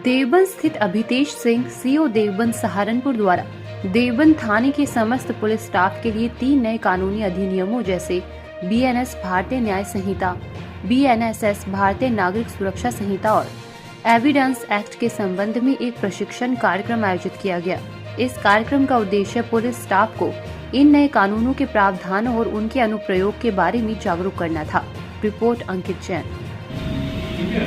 देवबंद स्थित अभितेश सिंह सीओ देवबंद सहारनपुर द्वारा देवबंद थाने के समस्त पुलिस स्टाफ के लिए 3 नए कानूनी अधिनियमों जैसे BNS भारतीय न्याय संहिता, BNSS भारतीय नागरिक सुरक्षा संहिता और एविडेंस एक्ट के संबंध में एक प्रशिक्षण कार्यक्रम आयोजित किया गया। इस कार्यक्रम का उद्देश्य पुलिस स्टाफ को इन नए कानूनों के प्रावधानों और उनके अनुप्रयोग के बारे में जागरूक करना था। रिपोर्ट अंकित जैन। ठीक है,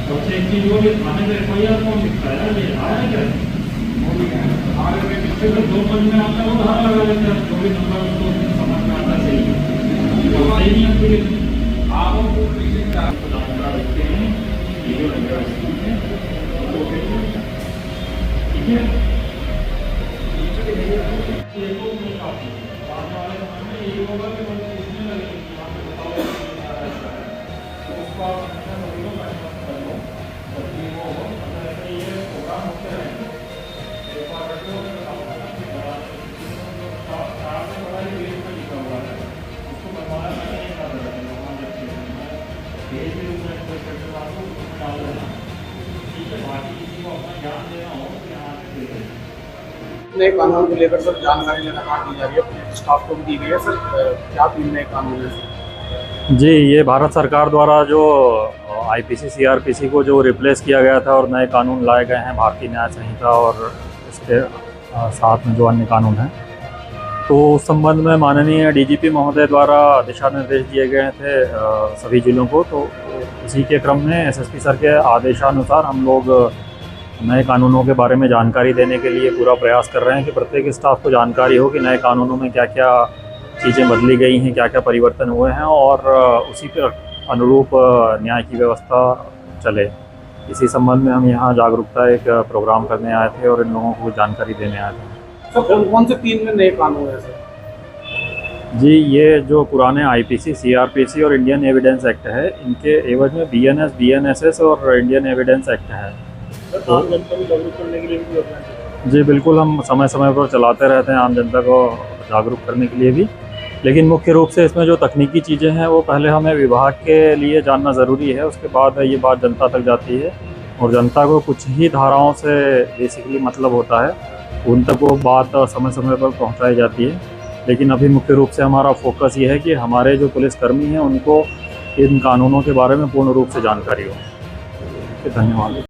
सबसे एक चीज वो थाने में FIR कौन लिखता है, ये आया क्या आगे में पिछले तो 2 पन्ने में आता है, वो धारा लगा लेते हैं, जो भी नंबर उसको समझ में आता सही है। आप रखते हैं वीडियो लगा ठीक है। नए कानून को लेकर सर जानकारी लगातार दी जा रही है, अपने स्टाफ को भी दी गई है। सर क्या 3 नए कानून हैं? जी, ये भारत सरकार द्वारा जो IPC CRPC को जो रिप्लेस किया गया था और नए कानून लाए गए हैं, भारतीय न्याय संहिता और इसके साथ में जो अन्य कानून हैं, तो उस संबंध में माननीय DGP महोदय द्वारा दिशा निर्देश दिए गए थे सभी जिलों को। तो इसी के क्रम में SSP सर के आदेशानुसार हम लोग नए कानूनों के बारे में जानकारी देने के लिए पूरा प्रयास कर रहे हैं कि प्रत्येक स्टाफ को जानकारी हो कि नए कानूनों में क्या क्या चीज़ें बदली गई हैं, क्या क्या परिवर्तन हुए हैं और उसी के अनुरूप न्याय की व्यवस्था चले। इसी संबंध में हम यहाँ जागरूकता एक प्रोग्राम करने आए थे और इन लोगों को जानकारी देने आए थे। सर कौन से 3 में नए कानून हैं सर? जी, ये जो पुराने IPC CRPC और इंडियन एविडेंस एक्ट है, इनके एवज में BNS BNSS और इंडियन एविडेंस एक्ट है। आम जनता को जागरूक करने के लिए भी करना चाहिए। जी बिल्कुल, हम समय समय पर चलाते रहते हैं आम जनता को जागरूक करने के लिए भी, लेकिन मुख्य रूप से इसमें जो तकनीकी चीज़ें हैं वो पहले हमें विभाग के लिए जानना ज़रूरी है, उसके बाद ये बात जनता तक जाती है और जनता को कुछ ही धाराओं से बेसिकली मतलब होता है, उन तक वो बात समय समय पर पहुंचाई जाती है। लेकिन अभी मुख्य रूप से हमारा फोकस ये है कि हमारे जो पुलिसकर्मी हैं उनको इन कानूनों के बारे में पूर्ण रूप से जानकारी हो। धन्यवाद।